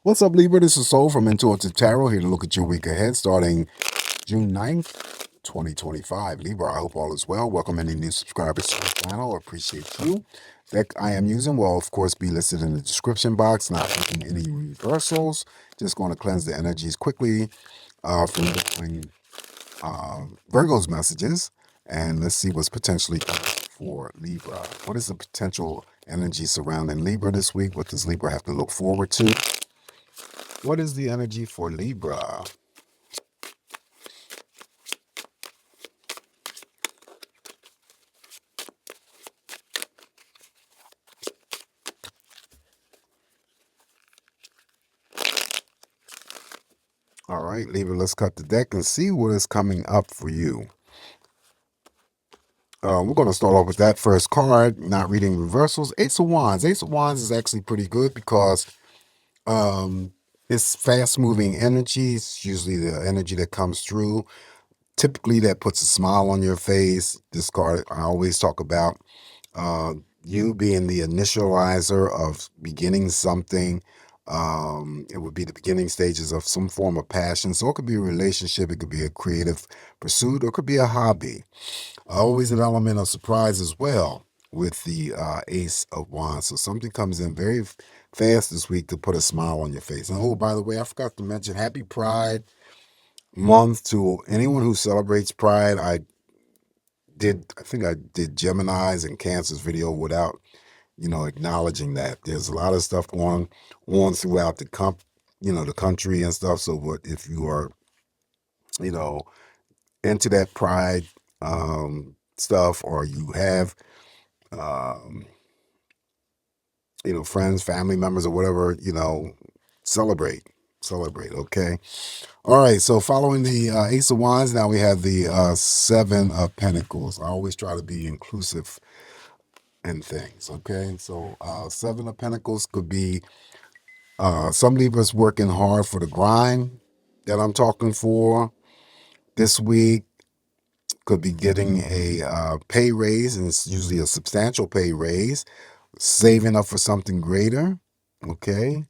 What's up, Libra? This is Soul from Intuitive Tarot here to look at your week ahead starting June 9th, 2025. Libra, I hope all is well. Welcome any new subscribers to the channel. Appreciate you. Deck I am using will, of course, be listed in the description box. Not making any reversals. Just going to cleanse the energies quickly from different Virgo's messages. And let's see what's potentially coming for Libra. What is the potential energy surrounding Libra this week? What does Libra have to look forward to? What is the energy for Libra? All right, Libra, let's cut the deck and see what is coming up for you. We're going to start off with that first card, not reading reversals. Ace of Wands. Ace of Wands is actually pretty good because it's fast-moving energy. It's usually the energy that comes through. Typically, that puts a smile on your face. This card, I always talk about you being the initializer of beginning something. It would be the beginning stages of some form of passion. So it could be a relationship, it could be a creative pursuit, or it could be a hobby. Always an element of surprise as well with the Ace of Wands. So something comes in very fast this week to put a smile on your face. And oh, by the way, I forgot to mention Happy Pride Month to anyone who celebrates Pride. I think I did Gemini's and Cancer's video without acknowledging that there's a lot of stuff going on throughout the country and stuff. So what if you are, you know, into that pride stuff, or you have, um, friends, family members, or whatever, celebrate, celebrate. Okay. All right. So following the Ace of Wands, now we have the Seven of Pentacles. I always try to be inclusive in things. Okay. So Seven of Pentacles could be some Libras working hard for the grind that I'm talking for this week. Could be getting a pay raise, and it's usually a substantial pay raise, saving up for something greater. Okay.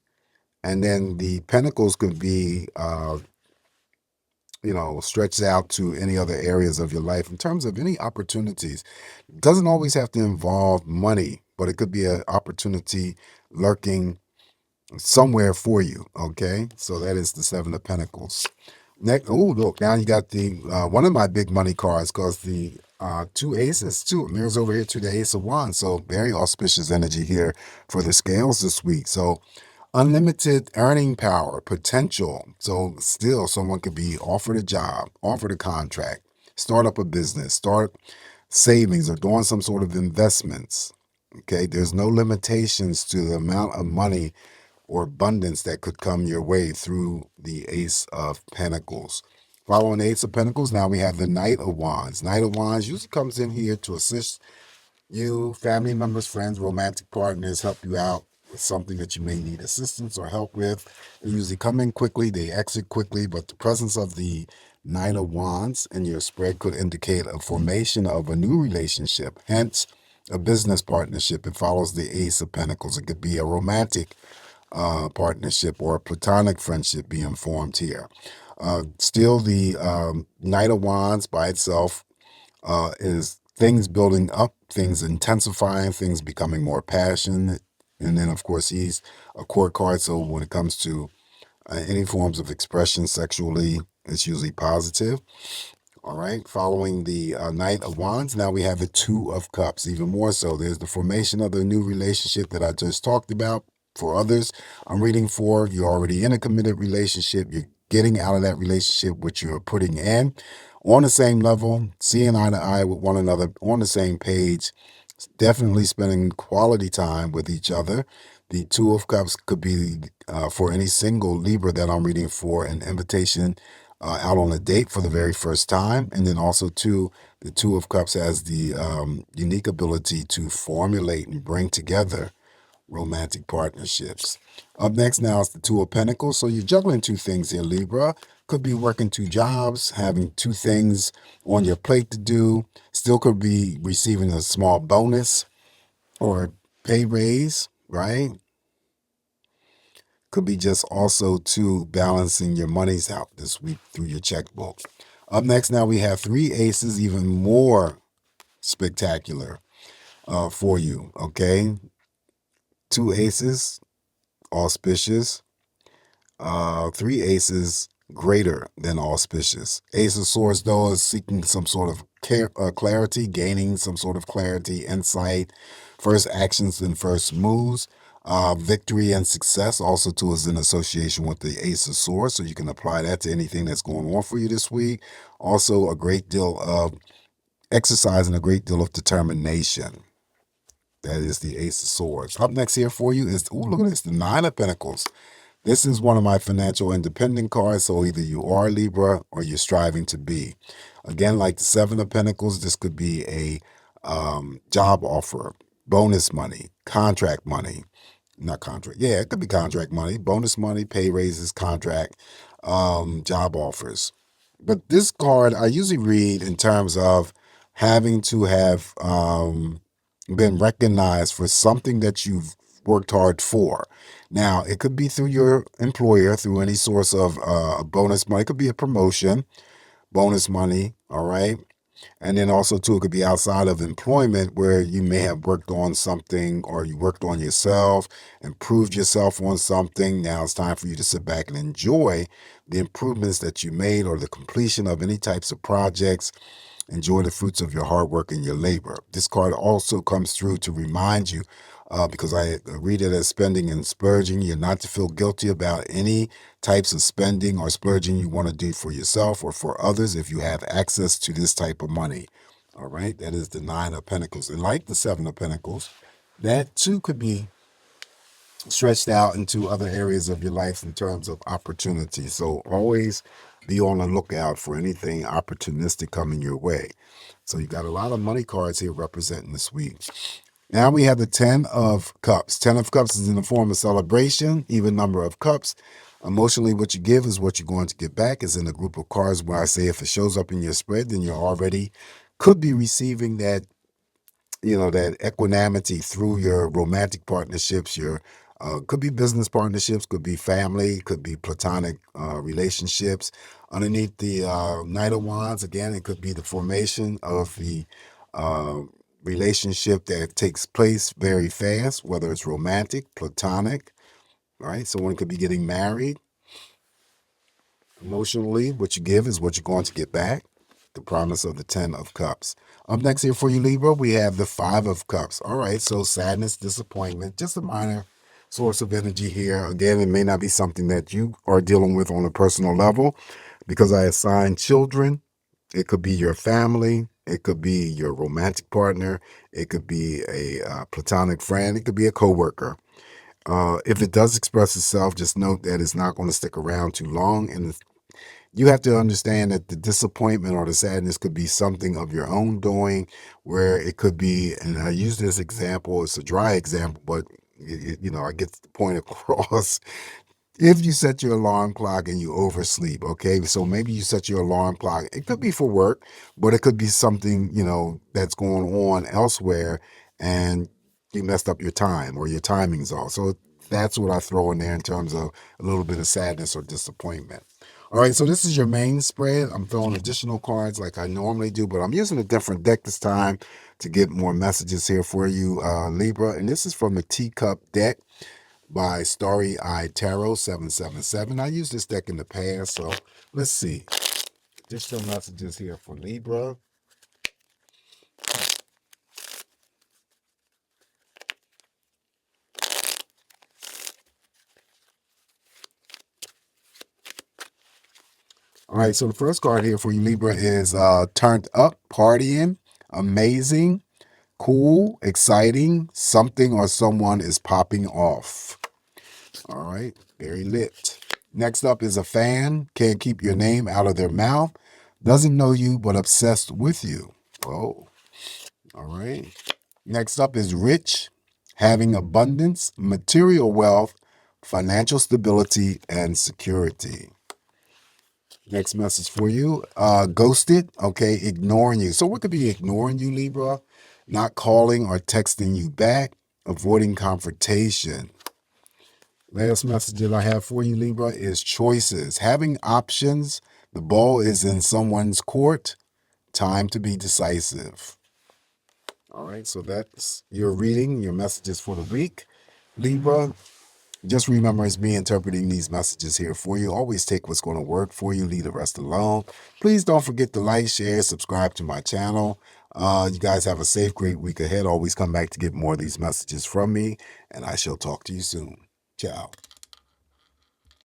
And then the pentacles could be, stretched out to any other areas of your life in terms of any opportunities. It doesn't always have to involve money, but it could be an opportunity lurking somewhere for you. Okay, so that is the Seven of Pentacles. Next, oh look, now you got the one of my big money cards, because the two aces too. It mirrors over here to the Ace of Wands. So very auspicious energy here for the scales this week. So unlimited earning power, potential. So still, someone could be offered a job, offered a contract, start up a business, start savings, or doing some sort of investments. Okay, there's no limitations to the amount of money or abundance that could come your way through the Ace of Pentacles. Following the Ace of Pentacles, now we have the Knight of Wands. Knight of Wands usually comes in here to assist you, family members, friends, romantic partners, help you out with something that you may need assistance or help with. They usually come in quickly, they exit quickly, but the presence of the Knight of Wands in your spread could indicate a formation of a new relationship, hence a business partnership. It follows the Ace of Pentacles. It could be a romantic partnership or a platonic friendship being formed here. Still, the Knight of Wands by itself is things building up, things intensifying, things becoming more passionate. And then, of course, he's a court card. So when it comes to any forms of expression sexually, it's usually positive. All right. Following the Knight of Wands, now we have the Two of Cups. Even more so, there's the formation of the new relationship that I just talked about. For others, I'm reading for, you're already in a committed relationship. You're getting out of that relationship, which you're putting in on the same level, seeing eye to eye with one another, on the same page, definitely spending quality time with each other. The Two of Cups could be for any single Libra that I'm reading for, an invitation out on a date for the very first time. And then also, too, the Two of Cups has the unique ability to formulate and bring together romantic partnerships. Up next now is the Two of Pentacles. So you're juggling two things here, Libra. Could be working two jobs, having two things on your plate to do. Still could be receiving a small bonus or pay raise, right? Could be just also to balancing your monies out this week through your checkbook. Up next, now we have 3 aces, even more spectacular for you. Okay, 2 aces, auspicious. 3 aces, greater than auspicious. Ace of Swords, though, is seeking some sort of clarity, gaining some sort of clarity, insight, first actions and first moves. Victory and success also too is in association with the Ace of Swords, so you can apply that to anything that's going on for you this week. Also, a great deal of exercise and a great deal of determination. That is the Ace of Swords. Up next here for you is, look at this, the Nine of Pentacles. This is one of my financial independent cards, so either you are Libra or you're striving to be. Again, like the Seven of Pentacles, this could be a job offer, bonus money, contract money. Not contract. Yeah, it could be contract money, bonus money, pay raises, contract, job offers. But this card, I usually read in terms of having to have been recognized for something that you've worked hard for. Now, it could be through your employer, through any source of bonus money. It could be a promotion, bonus money, all right? And then also, too, it could be outside of employment where you may have worked on something or you worked on yourself, improved yourself on something. Now it's time for you to sit back and enjoy the improvements that you made or the completion of any types of projects. Enjoy the fruits of your hard work and your labor. This card also comes through to remind you, because I read it as spending and splurging, you're not to feel guilty about any types of spending or splurging you want to do for yourself or for others if you have access to this type of money. All right, that is the Nine of Pentacles. And like the Seven of Pentacles, that too could be stretched out into other areas of your life in terms of opportunity. So always be on the lookout for anything opportunistic coming your way. So you got a lot of money cards here representing this week. Now we have the 10 of Cups. 10 of Cups is in the form of celebration, even number of cups. Emotionally, what you give is what you're going to get back. Is in a group of cards where I say if it shows up in your spread, then you're already could be receiving that, that equanimity through your romantic partnerships, your could be business partnerships, could be family, could be platonic relationships. Underneath the Knight of Wands, again, it could be the formation of the relationship that takes place very fast, whether it's romantic, platonic, right? Someone could be getting married. Emotionally, what you give is what you're going to get back. The promise of the 10 of Cups. Up next here for you, Libra, we have the 5 of Cups. All right, so sadness, disappointment, just a minor source of energy here. Again, it may not be something that you are dealing with on a personal level because I assign children. It could be your family. It could be your romantic partner. It could be a platonic friend. It could be a coworker. If it does express itself, just note that it's not going to stick around too long. And you have to understand that the disappointment or the sadness could be something of your own doing, where it could be, and I use this example, it's a dry example, but I get the point across. If you set your alarm clock and you oversleep, okay, so maybe you set your alarm clock, it could be for work, but it could be something, that's going on elsewhere, and you messed up your time or your timing's off. So that's what I throw in there in terms of a little bit of sadness or disappointment. All right, so this is your main spread. I'm throwing additional cards like I normally do, but I'm using a different deck this time to get more messages here for you, Libra. And this is from the Teacup deck by Starry Eyed Tarot 777. I used this deck in the past, so let's see. Additional messages here for Libra. All right, so the first card here for you, Libra, is turned up, partying, amazing, cool, exciting, something or someone is popping off. All right, very lit. Next up is a fan, can't keep your name out of their mouth, doesn't know you but obsessed with you. Oh, all right. Next up is rich, having abundance, material wealth, financial stability, and security. Next message for you, ghosted, okay, ignoring you. So what could be ignoring you, Libra? Not calling or texting you back, avoiding confrontation. Last message that I have for you, Libra, is choices. Having options. The ball is in someone's court. Time to be decisive. All right, so that's your reading, your messages for the week. Libra, just remember it's me interpreting these messages here for you. Always take what's going to work for you. Leave the rest alone. Please don't forget to like, share, subscribe to my channel. You guys have a safe, great week ahead. Always come back to get more of these messages from me, and I shall talk to you soon. Ciao.